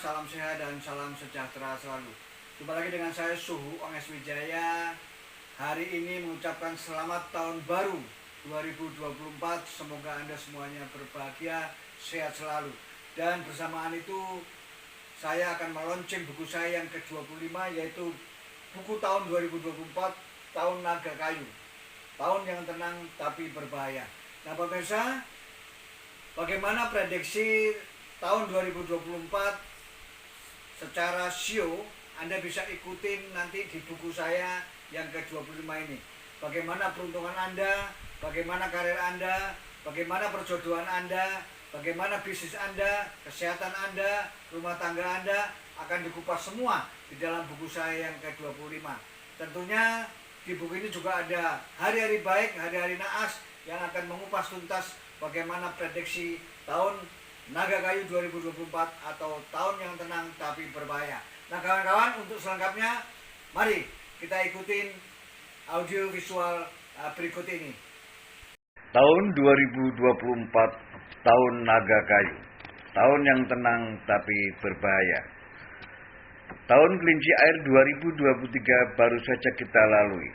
salam sehat dan salam sejahtera selalu. Jumpa lagi dengan saya Suhu Onges Wijaya. Hari ini mengucapkan selamat tahun baru 2024. Semoga Anda semuanya berbahagia, sehat selalu. Dan bersamaan itu saya akan meluncing buku saya yang ke-25, yaitu buku tahun 2024, Tahun Naga Kayu. Tahun yang tenang tapi berbahaya. Nah pemirsa, bagaimana prediksi tahun 2024 secara sio? Anda bisa ikutin nanti di buku saya yang ke-25 ini. Bagaimana peruntungan Anda, bagaimana karir Anda, bagaimana perjodohan Anda, bagaimana bisnis Anda, kesehatan Anda, rumah tangga Anda, akan dikupas semua di dalam buku saya yang ke-25. Tentunya di buku ini juga ada hari-hari baik, hari-hari naas yang akan mengupas tuntas bagaimana prediksi tahun Naga Kayu 2024 atau tahun yang tenang tapi berbahaya. Nah kawan-kawan, untuk selengkapnya mari kita ikutin audio visual berikut ini. Tahun 2024, tahun Naga Kayu. Tahun yang tenang tapi berbahaya. Tahun Kelinci Air 2023 baru saja kita lalui.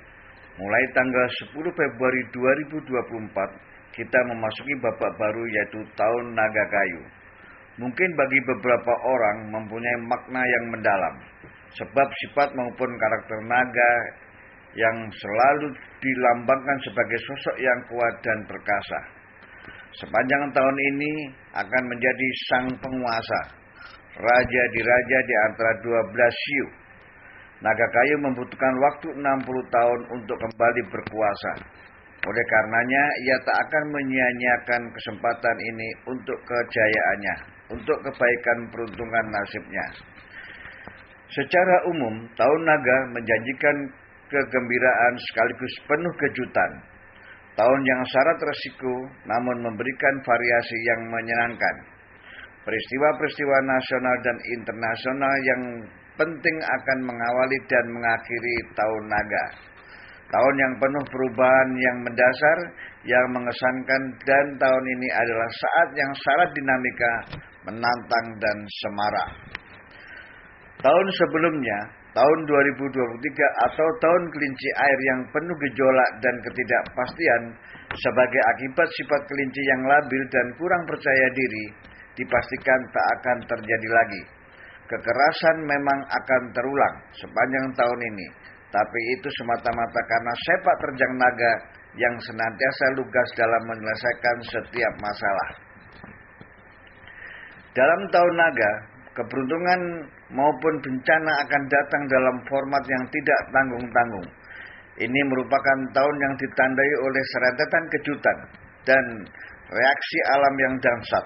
Mulai tanggal 10 Februari 2024, kita memasuki babak baru, yaitu tahun Naga Kayu. Mungkin bagi beberapa orang mempunyai makna yang mendalam, sebab sifat maupun karakter naga yang selalu dilambangkan sebagai sosok yang kuat dan perkasa. Sepanjang tahun ini akan menjadi sang penguasa, raja diraja di antara 12 siu. Naga Kayu membutuhkan waktu 60 tahun untuk kembali berkuasa. Oleh karenanya, ia tak akan menyia-nyiakan kesempatan ini untuk kejayaannya, untuk kebaikan peruntungan nasibnya. Secara umum, tahun naga menjanjikan kegembiraan sekaligus penuh kejutan. Tahun yang syarat resiko, namun memberikan variasi yang menyenangkan. Peristiwa-peristiwa nasional dan internasional yang penting akan mengawali dan mengakhiri tahun naga. Tahun yang penuh perubahan yang mendasar, yang mengesankan, dan tahun ini adalah saat yang syarat dinamika, menantang dan semarak. Tahun sebelumnya, tahun 2023 atau tahun Kelinci Air yang penuh gejolak dan ketidakpastian sebagai akibat sifat kelinci yang labil dan kurang percaya diri, dipastikan tak akan terjadi lagi. Kekerasan memang akan terulang sepanjang tahun ini, tapi itu semata-mata karena sepak terjang naga yang senantiasa lugas dalam menyelesaikan setiap masalah. Dalam tahun naga, keberuntungan maupun bencana akan datang dalam format yang tidak tanggung-tanggung. Ini merupakan tahun yang ditandai oleh serentetan kejutan dan reaksi alam yang dahsyat.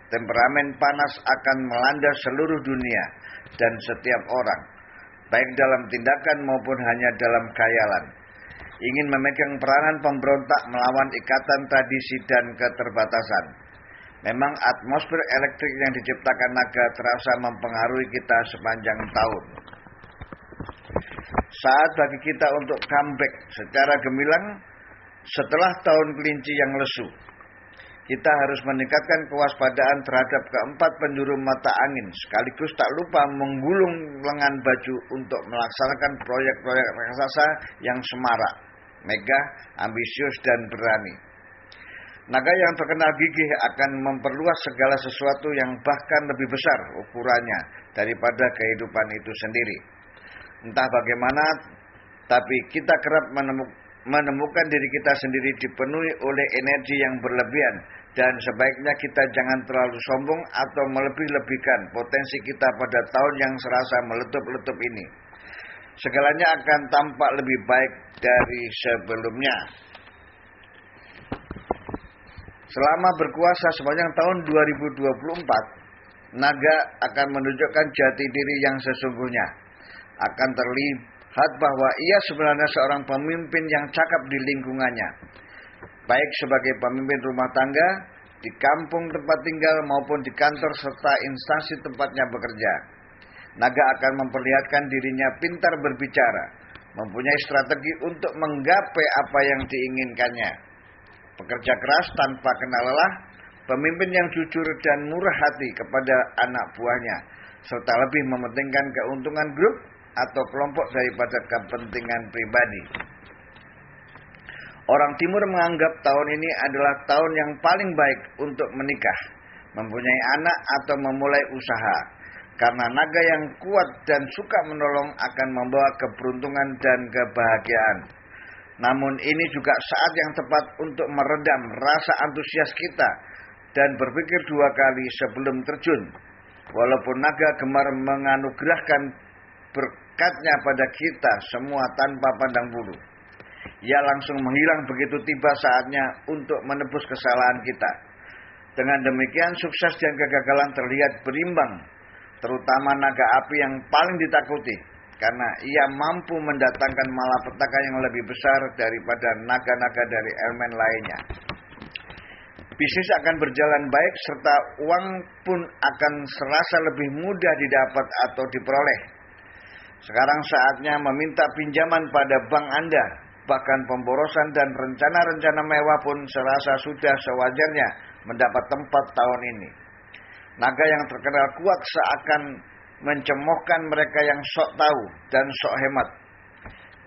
Temperamen panas akan melanda seluruh dunia dan setiap orang, baik dalam tindakan maupun hanya dalam khayalan. Ingin memegang peranan pemberontak melawan ikatan tradisi dan keterbatasan. Memang atmosfer elektrik yang diciptakan naga terasa mempengaruhi kita sepanjang tahun. Saat bagi kita untuk comeback secara gemilang setelah tahun kelinci yang lesu. Kita harus meningkatkan kewaspadaan terhadap keempat penjuru mata angin, sekaligus tak lupa menggulung lengan baju untuk melaksanakan proyek-proyek raksasa yang semarak, megah, ambisius, dan berani. Naga yang terkenal gigih akan memperluas segala sesuatu yang bahkan lebih besar ukurannya daripada kehidupan itu sendiri. Entah bagaimana, tapi kita kerap menemukan diri kita sendiri dipenuhi oleh energi yang berlebihan, dan sebaiknya kita jangan terlalu sombong atau melebih-lebihkan potensi kita pada tahun yang serasa meletup-letup ini. Segalanya akan tampak lebih baik dari sebelumnya. Selama berkuasa sepanjang tahun 2024, naga akan menunjukkan jati diri yang sesungguhnya. Akan terlihat bahwa ia sebenarnya seorang pemimpin yang cakap di lingkungannya, baik sebagai pemimpin rumah tangga, di kampung tempat tinggal maupun di kantor serta instansi tempatnya bekerja. Naga akan memperlihatkan dirinya pintar berbicara, mempunyai strategi untuk menggapai apa yang diinginkannya. Pekerja keras tanpa kenal lelah, pemimpin yang jujur dan murah hati kepada anak buahnya, serta lebih mementingkan keuntungan grup atau kelompok daripada kepentingan pribadi. Orang Timur menganggap tahun ini adalah tahun yang paling baik untuk menikah, mempunyai anak atau memulai usaha, karena naga yang kuat dan suka menolong akan membawa keberuntungan dan kebahagiaan. Namun ini juga saat yang tepat untuk meredam rasa antusias kita dan berpikir dua kali sebelum terjun. Walaupun naga gemar menganugerahkan berkatnya pada kita semua tanpa pandang bulu, ia langsung menghilang begitu tiba saatnya untuk menebus kesalahan kita. Dengan demikian sukses dan kegagalan terlihat berimbang, terutama naga api yang paling ditakuti, karena ia mampu mendatangkan malapetaka yang lebih besar daripada naga-naga dari elemen lainnya. Bisnis akan berjalan baik serta uang pun akan serasa lebih mudah didapat atau diperoleh. Sekarang saatnya meminta pinjaman pada bank Anda, bahkan pemborosan dan rencana-rencana mewah pun serasa sudah sewajarnya mendapat tempat tahun ini. Naga yang terkenal kuat seakan mencemoohkan mereka yang sok tahu dan sok hemat.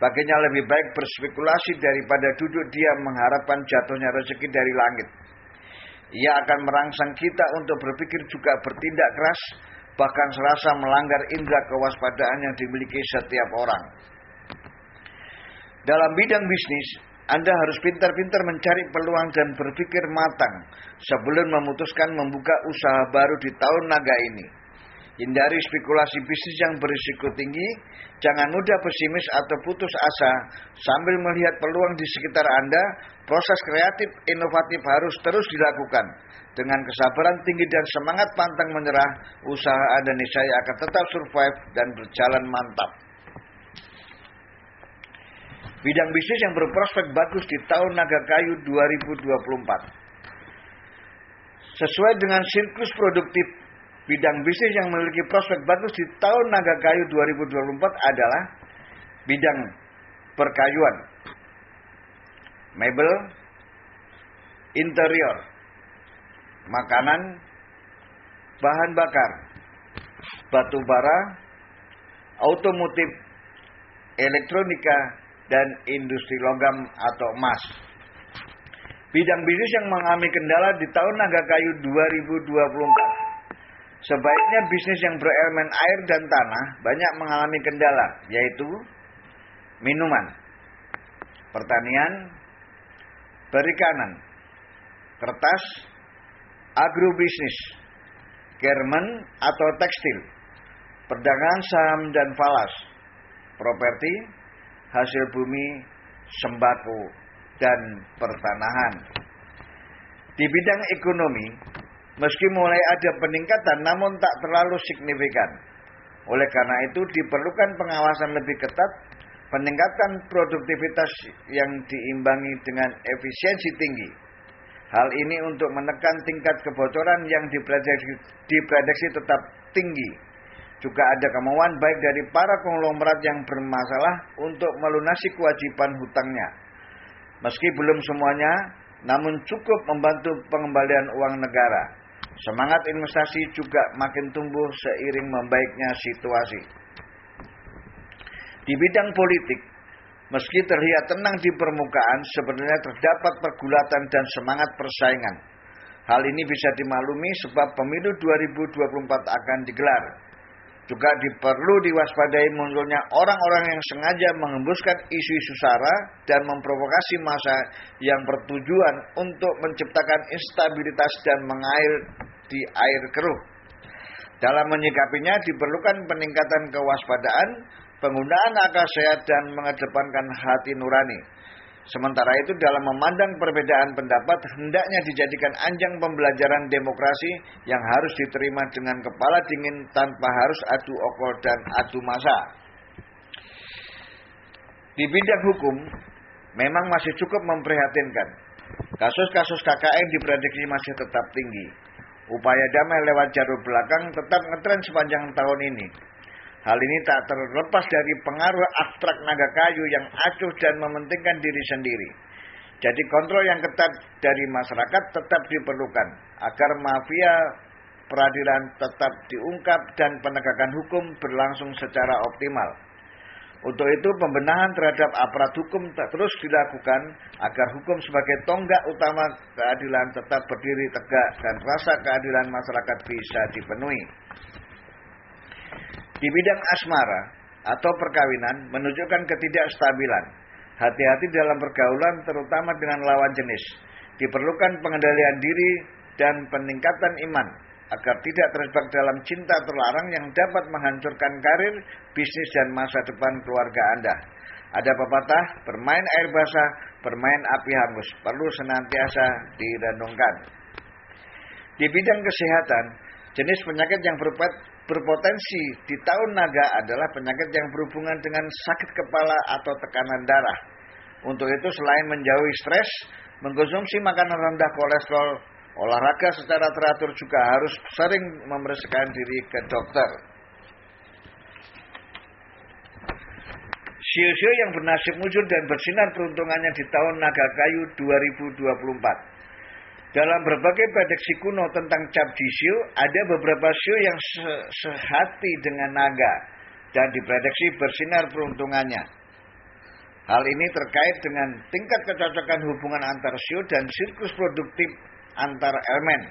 Baginya lebih baik berspekulasi daripada duduk diam mengharapkan jatuhnya rezeki dari langit. Ia akan merangsang kita untuk berpikir juga bertindak keras, bahkan serasa melanggar indera kewaspadaan yang dimiliki setiap orang. Dalam bidang bisnis, Anda harus pintar-pintar mencari peluang dan berpikir matang sebelum memutuskan membuka usaha baru di tahun naga ini. Hindari spekulasi bisnis yang berisiko tinggi, jangan mudah pesimis atau putus asa. Sambil melihat peluang di sekitar Anda, proses kreatif inovatif harus terus dilakukan. Dengan kesabaran tinggi dan semangat pantang menyerah, usaha Anda niscaya akan tetap survive dan berjalan mantap. Bidang bisnis yang berprospek bagus di tahun naga kayu 2024. Sesuai dengan siklus produktif, bidang bisnis yang memiliki prospek bagus di tahun naga kayu 2024 adalah bidang perkayuan, mebel, interior, makanan, bahan bakar, batu bara, otomotif, elektronika, dan industri logam atau emas. Bidang bisnis yang mengalami kendala di tahun naga kayu 2024. Sebaiknya bisnis yang berelemen air dan tanah banyak mengalami kendala, yaitu minuman, pertanian, perikanan, kertas, agrobisnis, garmen atau tekstil, perdagangan saham dan falas, properti, hasil bumi, sembako, dan pertanahan. Di bidang ekonomi, meski mulai ada peningkatan namun tak terlalu signifikan. Oleh karena itu diperlukan pengawasan lebih ketat, peningkatan produktivitas yang diimbangi dengan efisiensi tinggi. Hal ini untuk menekan tingkat kebocoran yang diprediksi tetap tinggi. Juga ada kemauan baik dari para konglomerat yang bermasalah untuk melunasi kewajiban hutangnya. Meski belum semuanya, namun cukup membantu pengembalian uang negara. Semangat investasi juga makin tumbuh seiring membaiknya situasi. Di bidang politik, meski terlihat tenang di permukaan, sebenarnya terdapat pergulatan dan semangat persaingan. Hal ini bisa dimaklumi sebab pemilu 2024 akan digelar. Juga perlu diwaspadai munculnya orang-orang yang sengaja mengembuskan isu-isu sara dan memprovokasi massa yang bertujuan untuk menciptakan instabilitas dan mengair di air keruh. Dalam menyikapinya diperlukan peningkatan kewaspadaan, penggunaan akal sehat dan mengedepankan hati nurani. Sementara itu dalam memandang perbedaan pendapat hendaknya dijadikan anjang pembelajaran demokrasi yang harus diterima dengan kepala dingin tanpa harus adu okol dan adu massa. Di bidang hukum memang masih cukup memprihatinkan. Kasus-kasus KKN diprediksi masih tetap tinggi. Upaya damai lewat jalur belakang tetap ngetren sepanjang tahun ini. Hal ini tak terlepas dari pengaruh abstrak naga kayu yang acuh dan mementingkan diri sendiri. Jadi kontrol yang ketat dari masyarakat tetap diperlukan agar mafia peradilan tetap diungkap dan penegakan hukum berlangsung secara optimal. Untuk itu pembenahan terhadap aparat hukum terus dilakukan agar hukum sebagai tonggak utama keadilan tetap berdiri tegak dan rasa keadilan masyarakat bisa dipenuhi. Di bidang asmara atau perkawinan menunjukkan ketidakstabilan. Hati-hati dalam pergaulan terutama dengan lawan jenis. Diperlukan pengendalian diri dan peningkatan iman agar tidak terjebak dalam cinta terlarang yang dapat menghancurkan karir, bisnis dan masa depan keluarga Anda. Ada pepatah, bermain air basah, bermain api hangus, perlu senantiasa direnungkan. Di bidang kesehatan, jenis penyakit yang berpotensi di tahun naga adalah penyakit yang berhubungan dengan sakit kepala atau tekanan darah. Untuk itu selain menjauhi stres, mengkonsumsi makanan rendah kolesterol, olahraga secara teratur juga harus sering memeriksakan diri ke dokter. Sio-sio yang bernasib mujur dan bersinar peruntungannya di tahun naga kayu 2024. Dalam berbagai prediksi kuno tentang cap di sio, ada beberapa sio yang sehati dengan naga dan diprediksi bersinar peruntungannya. Hal ini terkait dengan tingkat kecocokan hubungan antar sio dan siklus produktif antar elemen.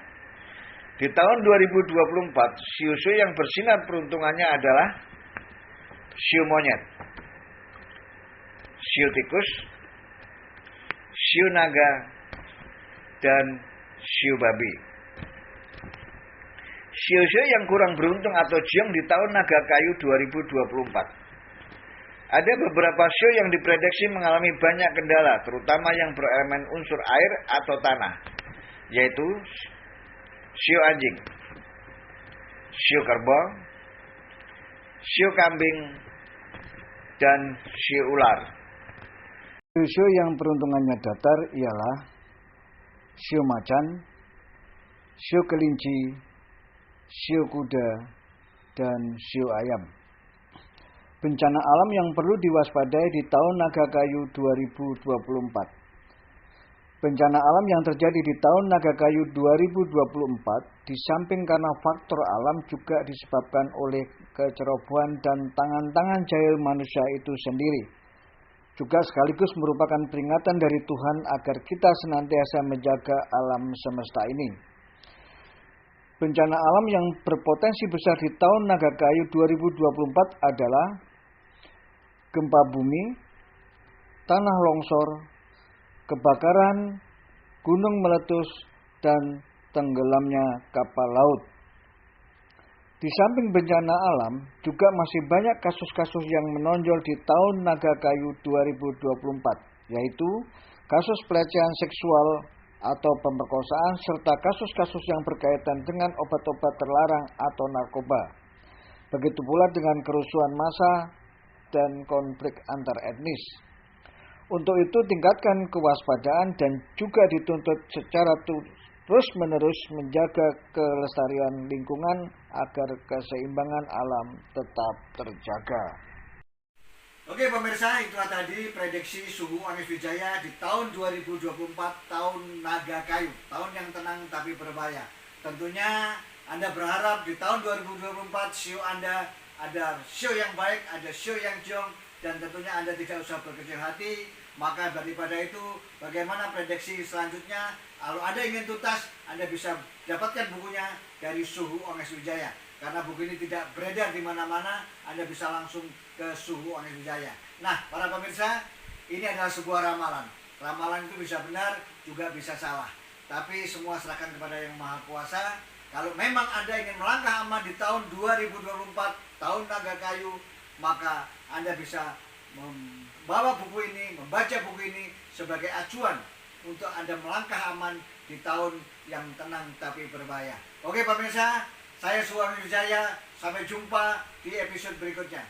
Di tahun 2024, sio-sio yang bersinar peruntungannya adalah sio monyet, sio tikus, sio naga, dan sio babi. Sio-sio yang kurang beruntung atau jiong di tahun naga kayu 2024. Ada beberapa sio yang diprediksi mengalami banyak kendala, terutama yang berelemen unsur air atau tanah, yaitu sio anjing, sio kerbau, sio kambing, dan sio ular. Sio yang peruntungannya datar ialah sio macan, sio kelinci, sio kuda, dan sio ayam. Bencana alam yang perlu diwaspadai di tahun naga kayu 2024. Bencana alam yang terjadi di tahun naga kayu 2024 di samping karena faktor alam juga disebabkan oleh kecerobohan dan tangan-tangan jahil manusia itu sendiri. Juga sekaligus merupakan peringatan dari Tuhan agar kita senantiasa menjaga alam semesta ini. Bencana alam yang berpotensi besar di tahun naga kayu 2024 adalah gempa bumi, tanah longsor, kebakaran, gunung meletus, dan tenggelamnya kapal laut. Di samping bencana alam, juga masih banyak kasus-kasus yang menonjol di tahun naga kayu 2024, yaitu kasus pelecehan seksual atau pemerkosaan, serta kasus-kasus yang berkaitan dengan obat-obat terlarang atau narkoba. Begitu pula dengan kerusuhan massa dan konflik antar etnis. Untuk itu tingkatkan kewaspadaan dan juga dituntut secara terus-menerus menjaga kelestarian lingkungan agar keseimbangan alam tetap terjaga. Oke pemirsa, itulah tadi prediksi suhu Onyx Wijaya di tahun 2024, tahun naga kayu, tahun yang tenang tapi berbahaya. Tentunya Anda berharap di tahun 2024 sio Anda ada sio yang baik, ada sio yang jiong, dan tentunya Anda tidak usah berkecil hati. Maka daripada itu, bagaimana prediksi selanjutnya? Kalau Anda ingin tuntas, Anda bisa dapatkan bukunya dari Suhu Onyx Wijaya. Karena buku ini tidak beredar di mana-mana, Anda bisa langsung ke Suhu Onyx Wijaya. Nah, para pemirsa, ini adalah sebuah ramalan. Ramalan itu bisa benar, juga bisa salah. Tapi semua serahkan kepada Yang Maha Kuasa. Kalau memang Anda ingin melangkah aman di tahun 2024, tahun naga kayu, maka Anda bisa membawa buku ini, membaca buku ini sebagai acuan untuk Anda melangkah aman di tahun yang tenang tapi berbahaya. Oke pemirsa, saya Suhu Onyx Wijaya, sampai jumpa di episode berikutnya.